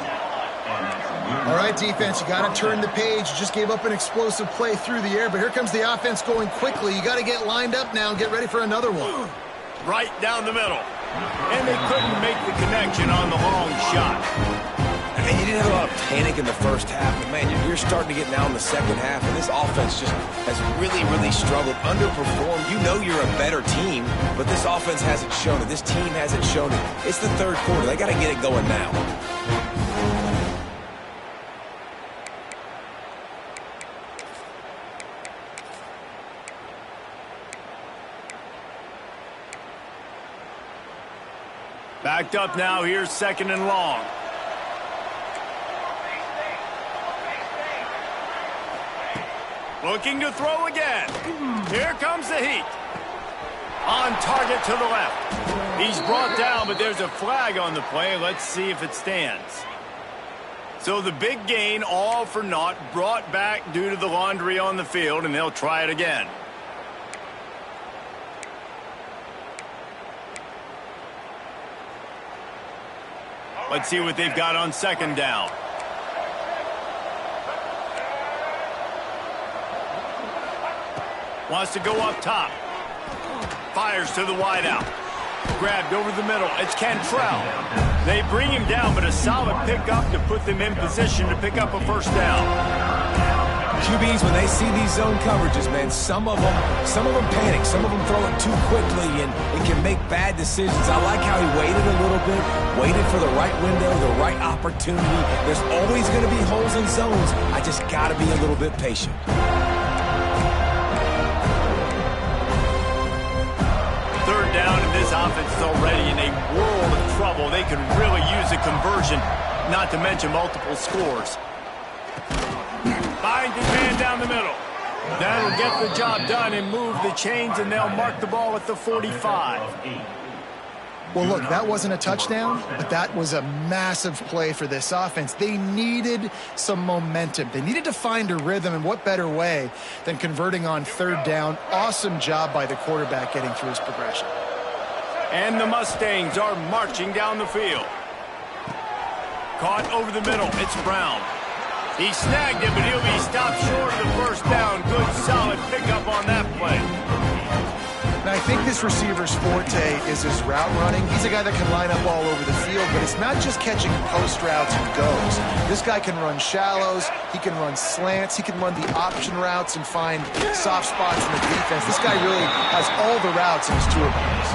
All right, defense, you got to turn the page. You just gave up an explosive play through the air, but here comes the offense going quickly. You got to get lined up now and get ready for another one. Right down the middle. And they couldn't make the connection on the long shot. I mean, you didn't have a lot of panic in the first half, but, man, you're starting to get now in the second half, and this offense just has really, really struggled, underperformed. You know you're a better team, but this offense hasn't shown it. This team hasn't shown it. It's the 3rd quarter. They got to get it going now. Backed up now. Here's 2nd and long. Looking to throw again. Here comes the heat. On target to the left. He's brought down, but there's a flag on the play. Let's see if it stands. So the big gain, all for naught, brought back due to the laundry on the field, and they'll try it again. Let's see what they've got on 2nd down. Wants to go up top. Fires to the wideout. Grabbed over the middle. It's Cantrell. They bring him down, but a solid pickup to put them in position to pick up a 1st down. QBs, when they see these zone coverages, man, some of them panic. Some of them throw it too quickly and can make bad decisions. I like how he waited a little bit, waited for the right window, the right opportunity. There's always going to be holes in zones. I just got to be a little bit patient. 3rd down, and this offense is already in a world of trouble. They could really use a conversion, not to mention multiple scores. Finds his man down the middle. That'll get the job done and move the chains, and they'll mark the ball at the 45. Well, look, that wasn't a touchdown, but that was a massive play for this offense. They needed some momentum. They needed to find a rhythm, and what better way than converting on 3rd down. Awesome job by the quarterback getting through his progression. And the Mustangs are marching down the field. Caught over the middle. It's Brown. He snagged him, but he'll be stopped short of the 1st down. Good, solid pickup on that play. And I think this receiver's forte is his route running. He's a guy that can line up all over the field, but it's not just catching post routes and goes. This guy can run shallows, he can run slants, he can run the option routes and find soft spots in the defense. This guy really has all the routes in his toolbox.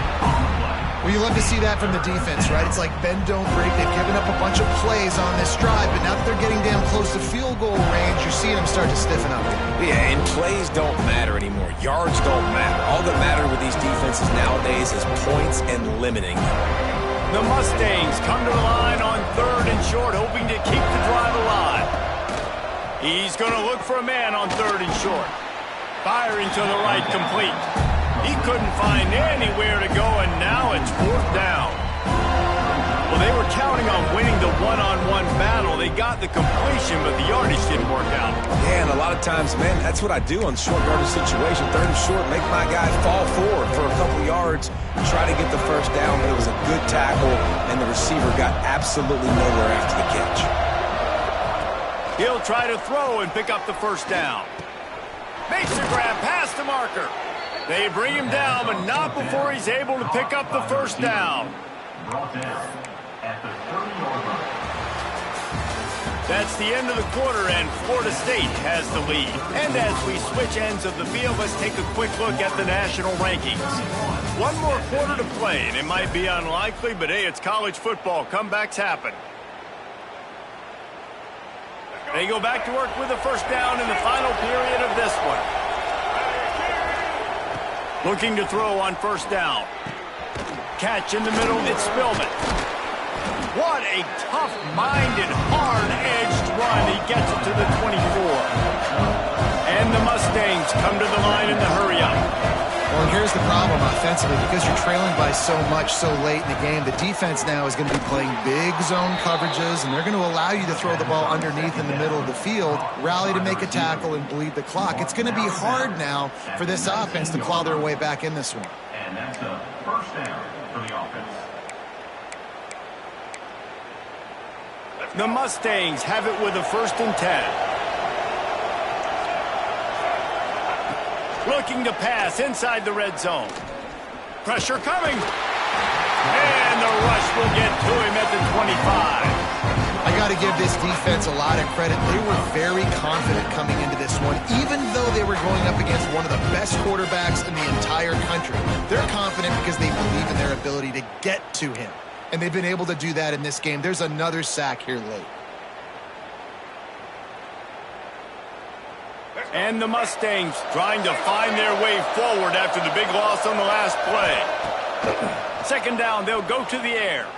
Well, you love to see that from the defense, right? It's like bend, don't break. They've given up a bunch of plays on this drive, but now that they're getting down close to field goal range, you're seeing them start to stiffen up. Yeah, and plays don't matter anymore. Yards don't matter. All that matter with these defenses nowadays is points and limiting them. The Mustangs come to the line on 3rd and short, hoping to keep the drive alive. He's going to look for a man on 3rd and short. Firing to the right, complete. He couldn't find anywhere to go, and now it's 4th down. Well, they were counting on winning the one-on-one battle. They got the completion, but the yardage didn't work out. Yeah, and a lot of times, man, that's what I do on short yardage situation. 3rd and short, make my guy fall forward for a couple yards, try to get the first down, but it was a good tackle, and the receiver got absolutely nowhere after the catch. He'll try to throw and pick up the first down. Makes the grab past the marker. They bring him down, but not before he's able to pick up the first down. That's the end of the quarter, and Florida State has the lead. And as we switch ends of the field, let's take a quick look at the national rankings. One more quarter to play, and it might be unlikely, but hey, it's college football. Comebacks happen. They go back to work with the first down in the final period of this one. Looking to throw on first down. Catch in the middle, it's Spillman. What a tough-minded, hard-edged run. He gets it to the 24. And the Mustangs come to the line in the hurry-up. Well, here's the problem offensively. Because you're trailing by so much so late in the game, the defense now is going to be playing big zone coverages, and they're going to allow you to throw the ball underneath in the middle of the field, rally to make a tackle, and bleed the clock. It's going to be hard now for this offense to claw their way back in this one. And that's the first down for the offense. The Mustangs have it with a 1st and 10. Looking to pass inside the red zone. Pressure coming. And the rush will get to him at the 25. I got to give this defense a lot of credit. They were very confident coming into this one, even though they were going up against one of the best quarterbacks in the entire country. They're confident because they believe in their ability to get to him. And they've been able to do that in this game. There's another sack here late. And the Mustangs trying to find their way forward after the big loss on the last play. 2nd down, they'll go to the air.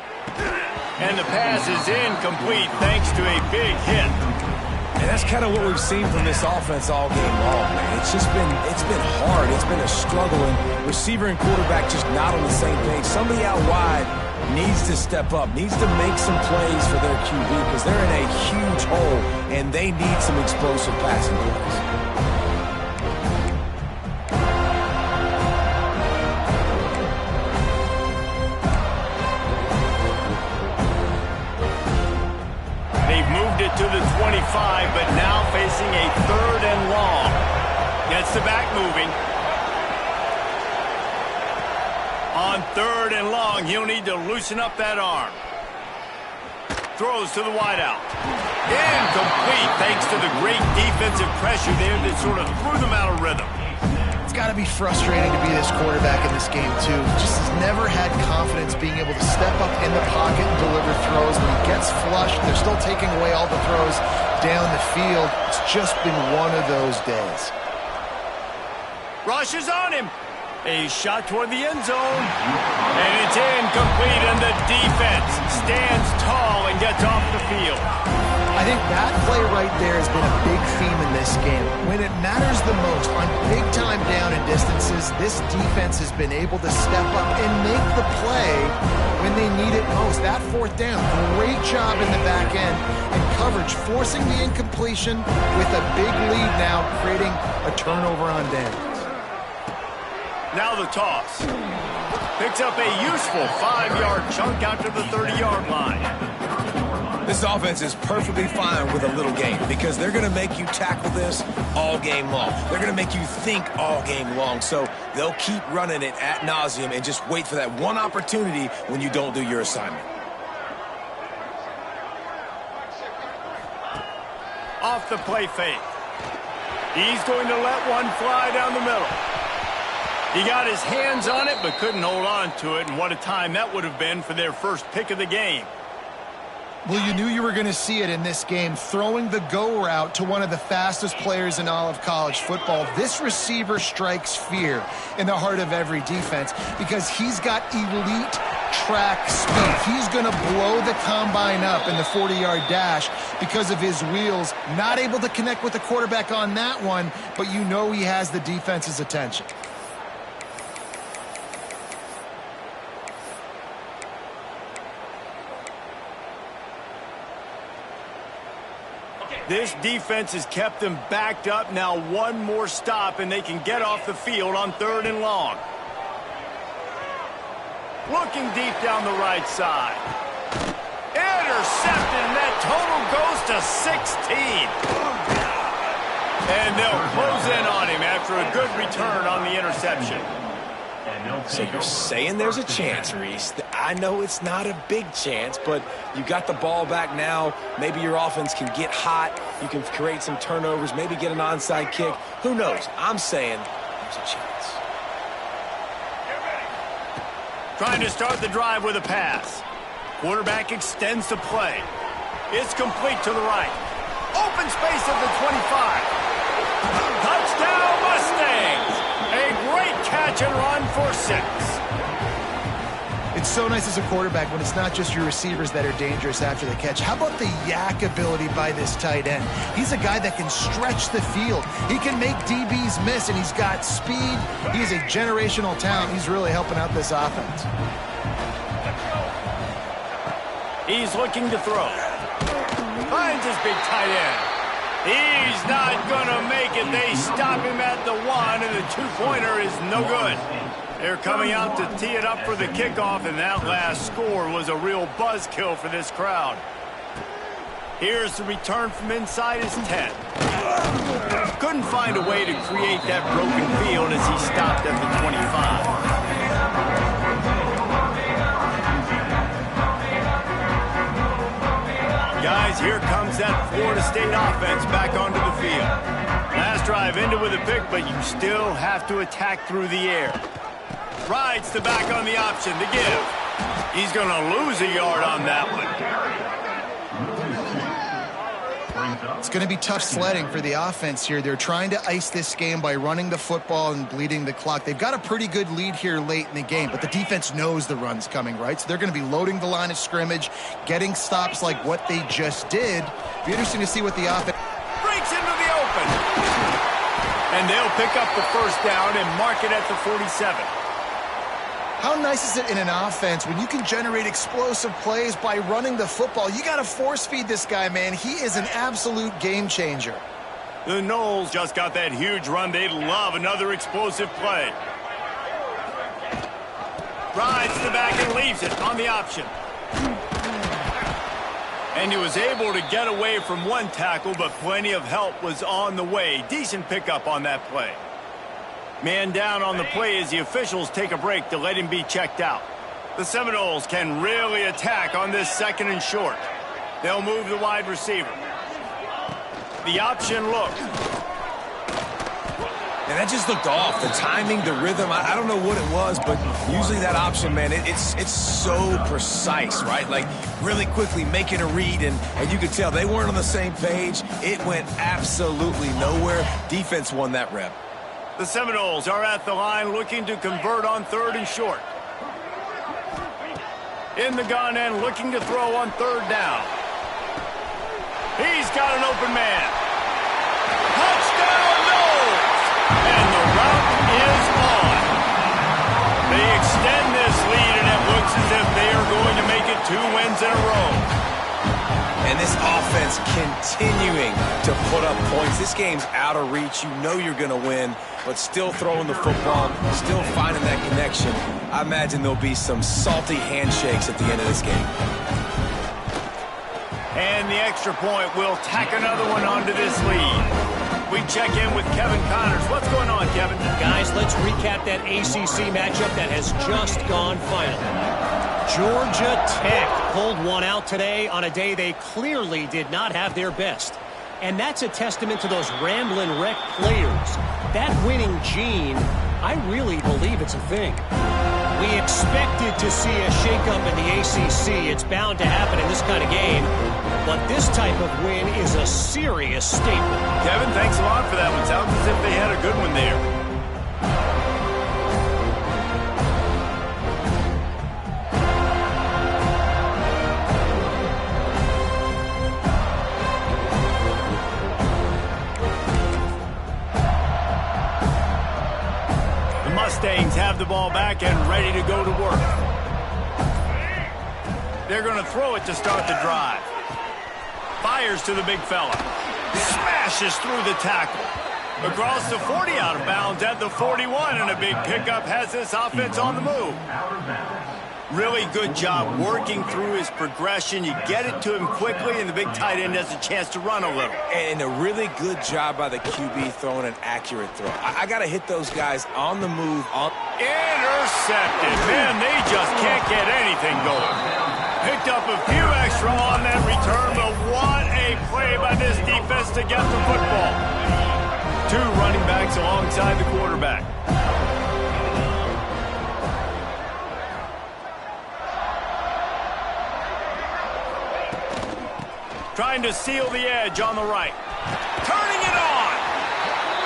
And the pass is incomplete thanks to a big hit. And that's kind of what we've seen from this offense all game long, man. It's been hard. It's been a struggle, and receiver and quarterback just not on the same page. Somebody out wide needs to step up, needs to make some plays for their QB because they're in a huge hole, and they need some explosive passing plays. To the 25, but now facing a 3rd and long. Gets the back moving. On 3rd and long, he'll need to loosen up that arm. Throws to the wideout. Incomplete thanks to the great defensive pressure there that sort of threw them out of rhythm. It's got to be frustrating to be this quarterback in this game, too. Just has never had confidence being able to step up in the pocket and deliver throws. When he gets flushed, they're still taking away all the throws down the field. It's just been one of those days. Rush is on him. A shot toward the end zone. And it's incomplete, and the defense stands tall and gets off the field. I think that play right there has been a big theme in this game. When it matters the most, on big-time down and distances, this defense has been able to step up and make the play when they need it most. That 4th down, great job in the back end and coverage, forcing the incompletion with a big lead now, creating a turnover on downs. Now the toss. Picks up a useful 5-yard chunk out to the 30-yard line. This offense is perfectly fine with a little game because they're going to make you tackle this all game long. They're going to make you think all game long. So they'll keep running it ad nauseum and just wait for that one opportunity when you don't do your assignment. Off the play fake. He's going to let one fly down the middle. He got his hands on it, but couldn't hold on to it, and what a time that would have been for their first pick of the game. Well, you knew you were going to see it in this game, throwing the go route to one of the fastest players in all of college football. This receiver strikes fear in the heart of every defense because he's got elite track speed. He's going to blow the combine up in the 40-yard dash because of his wheels. Not able to connect with the quarterback on that one, but you know he has the defense's attention. This defense has kept them backed up. Now one more stop, and they can get off the field on 3rd and long. Looking deep down the right side. Intercepted, and that total goes to 16. And they'll close in on him after a good return on the interception. So you're saying there's a chance, Reese. I know it's not a big chance, but you got the ball back now. Maybe your offense can get hot. You can create some turnovers, maybe get an onside kick. Who knows? I'm saying there's a chance. Trying to start the drive with a pass. Quarterback extends the play. It's complete to the right. Open space at the 25. Touchdown Mustangs! A great catch and run for 6. It's so nice as a quarterback when it's not just your receivers that are dangerous after the catch. How about the yak ability by this tight end? He's a guy that can stretch the field. He can make DBs miss, and he's got speed. He's a generational talent. He's really helping out this offense. He's looking to throw. Finds his big tight end. He's not going to make it. They stop him at the 1, and the 2-pointer is no good. They're coming out to tee it up for the kickoff, and that last score was a real buzzkill for this crowd. Here's the return from inside his 10. Couldn't find a way to create that broken field as he stopped at the 25. Guys, here comes that Florida State offense back onto the field. Last drive ended with a pick, but you still have to attack through the air. Rides the back on the option to give. He's going to lose a yard on that one. It's going to be tough sledding for the offense here. They're trying to ice this game by running the football and bleeding the clock. They've got a pretty good lead here late in the game, but the defense knows the run's coming, right? So they're going to be loading the line of scrimmage, getting stops like what they just did. Be interesting to see what the offense Breaks into the open. And they'll pick up the first down and mark it at the 47. How nice is it in an offense when you can generate explosive plays by running the football? You got to force feed this guy, man. He is an absolute game changer. The Noles just got that huge run. They'd love another explosive play. Rides the back and leaves it on the option. And he was able to get away from one tackle, but plenty of help was on the way. Decent pickup on that play. Man down on the play as the officials take a break to let him be checked out. The Seminoles can really attack on this 2nd and short. They'll move the wide receiver. The option look. And that just looked off. The timing, the rhythm, I don't know what it was, but usually that option, man, it's so precise, right? Like, really quickly making a read, and you could tell they weren't on the same page. It went absolutely nowhere. Defense won that rep. The Seminoles are at the line looking to convert on 3rd and short. In the gun and looking to throw on 3rd down. He's got an open man. Touchdown, Noles! And the route is on. They extend this lead, and it looks as if they are going to make it 2 wins in a row. And this offense continuing to put up points. This game's out of reach. You know you're going to win, but still throwing the football, still finding that connection. I imagine there'll be some salty handshakes at the end of this game. And the extra point will tack another one onto this lead. We check in with Kevin Connors. What's going on, Kevin? Guys, let's recap that ACC matchup that has just gone final. Georgia Tech pulled one out today on a day they clearly did not have their best. And that's a testament to those Ramblin' Wreck players. That winning gene, I really believe it's a thing. We expected to see a shakeup in the ACC. It's bound to happen in this kind of game. But this type of win is a serious statement. Kevin, thanks a lot for that one. Sounds as if they had a good one there. Mustangs have the ball back and ready to go to work. They're going to throw it to start the drive. Fires to the big fella. Smashes through the tackle. Across the 40, out of bounds at the 41, and a big pickup has this offense on the move. Really good job working through his progression. You get it to him quickly, and the big tight end has a chance to run a little. And a really good job by the QB throwing an accurate throw. I got to hit those guys on the move. Intercepted. Man, they just can't get anything going. Picked up a few extra on that return, but what a play by this defense to get the football. Two running backs alongside the quarterback. Trying to seal the edge on the right. Turning it on.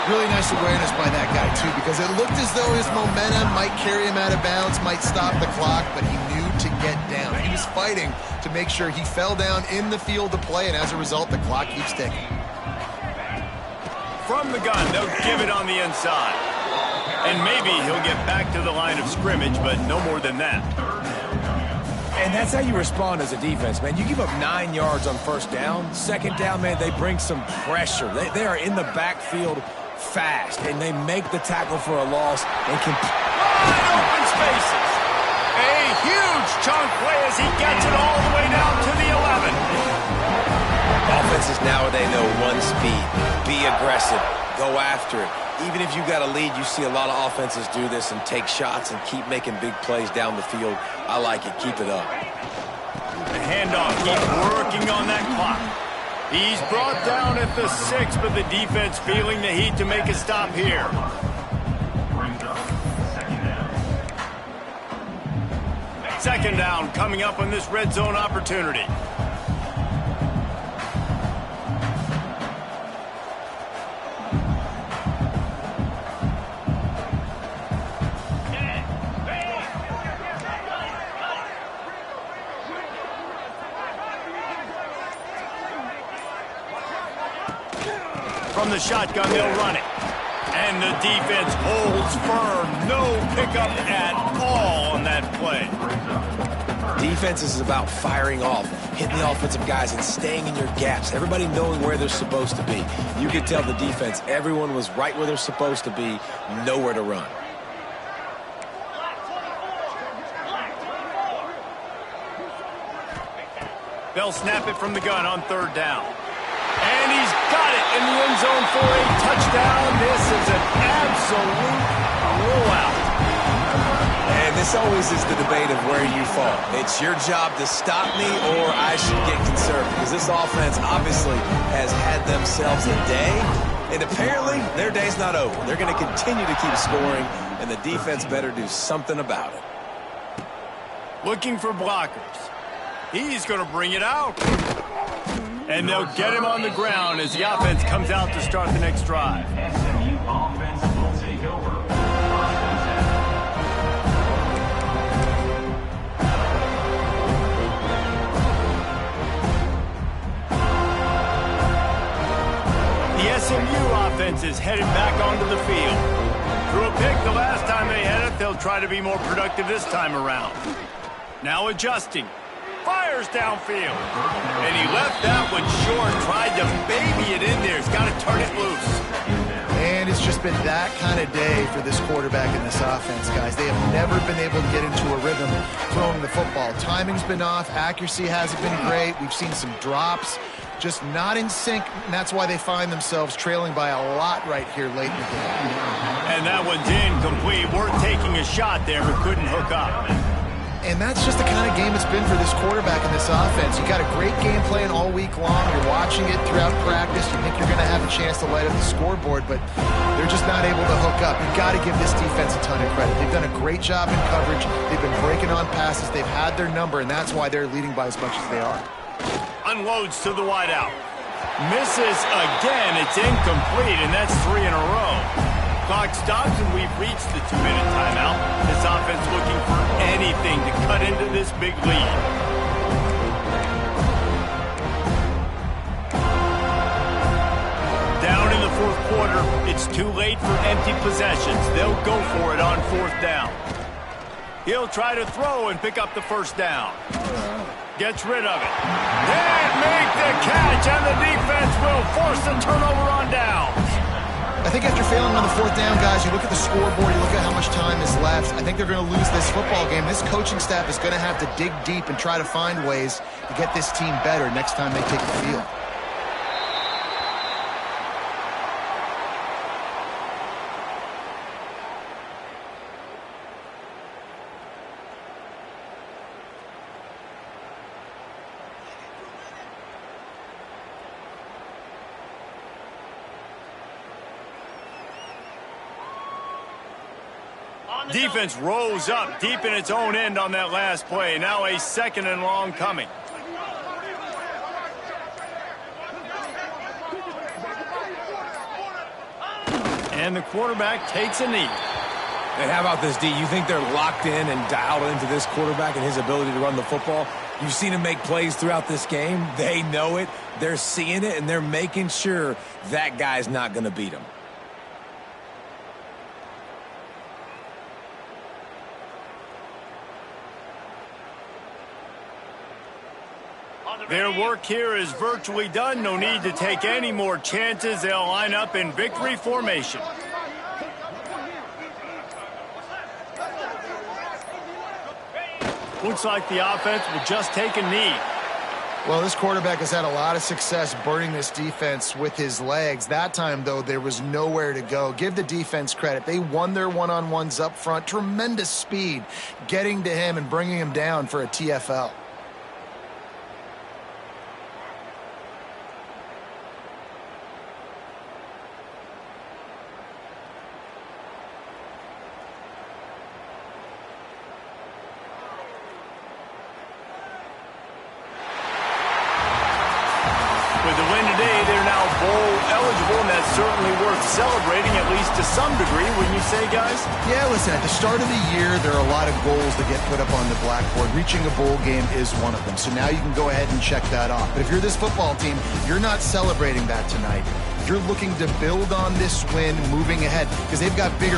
Really nice awareness by that guy, too, because it looked as though his momentum might carry him out of bounds, might stop the clock, but he knew to get down. He was fighting to make sure he fell down in the field to play, and as a result, the clock keeps ticking. From the gun, they'll give it on the inside. And maybe he'll get back to the line of scrimmage, but no more than that. And that's how you respond as a defense, man. You give up 9 yards on first down. Second down, man, they bring some pressure. They are in the backfield fast, and they make the tackle for a loss and can... Wide open spaces. A huge chunk play as he gets it all the way down to the 11. Offenses nowadays know one speed. Be aggressive. Go after it. Even if you got a lead, you see a lot of offenses do this and take shots and keep making big plays down the field. I like it. Keep it up. The handoff, keep working on that clock. He's brought down at the 6, but the defense feeling the heat to make a stop here. Second down coming up on this red zone opportunity. From the shotgun, they'll run it. And the defense holds firm. No pickup at all on that play. Defense is about firing off, hitting the offensive guys and staying in your gaps. Everybody knowing where they're supposed to be. You could tell the defense, everyone was right where they're supposed to be, nowhere to run. They'll snap it from the gun on third down. And he's got it in the end zone for a touchdown. This is an absolute rollout. And this always is the debate of where you fall. It's your job to stop me or I should get conservative. Because this offense obviously has had themselves a day. And apparently their day's not over. They're going to continue to keep scoring. And the defense better do something about it. Looking for blockers. He's going to bring it out. And they'll get him on the ground as the offense comes out to start the next drive. SMU offense will take over. The SMU offense is headed back onto the field. Threw a pick the last time they had it. They'll try to be more productive this time around. Now adjusting. Fires downfield. And he left that one short. Tried to baby it in there. He's got to turn it loose. And it's just been that kind of day for this quarterback and this offense, guys. They have never been able to get into a rhythm throwing the football. Timing's been off. Accuracy hasn't been great. We've seen some drops. Just not in sync, and that's why they find themselves trailing by a lot right here late in the game. And that one's incomplete. We're taking a shot there, but couldn't hook up. And that's just the kind of game it's been for this quarterback in this offense. You got a great game plan all week long. You're watching it throughout practice. You think you're going to have a chance to light up the scoreboard, but they're just not able to hook up. You've got to give this defense a ton of credit. They've done a great job in coverage. They've been breaking on passes. They've had their number, and that's why they're leading by as much as they are. Unloads to the wideout. Misses again. It's incomplete, and that's 3 in a row. Clock stops, and we've reached the 2-minute timeout. This offense looking for anything to cut into this big lead. Down in the fourth quarter, it's too late for empty possessions. They'll go for it on 4th down. He'll try to throw and pick up the first down. Gets rid of it. Can't make the catch, and the defense will force the turnover on downs. I think after failing on the 4th down, guys, you look at the scoreboard, you look at how much time is left. I think they're going to lose this football game. This coaching staff is going to have to dig deep and try to find ways to get this team better next time they take the field. Defense rose up deep in its own end on that last play. Now a 2nd and long coming. And the quarterback takes a knee. And how about this, D? You think they're locked in and dialed into this quarterback and his ability to run the football? You've seen him make plays throughout this game. They know it. They're seeing it, and they're making sure that guy's not going to beat him. Their work here is virtually done. No need to take any more chances. They'll line up in victory formation. Looks like the offense will just take a knee. Well, this quarterback has had a lot of success burning this defense with his legs. That time, though, there was nowhere to go. Give the defense credit. They won their one-on-ones up front. Tremendous speed getting to him and bringing him down for a TFL. With the win today, they're now bowl eligible, and that's certainly worth celebrating, at least to some degree, wouldn't you say, guys? Yeah, listen, at the start of the year, there are a lot of goals that get put up on the blackboard. Reaching a bowl game is one of them. So now you can go ahead and check that off. But if you're this football team, you're not celebrating that tonight. You're looking to build on this win moving ahead because they've got bigger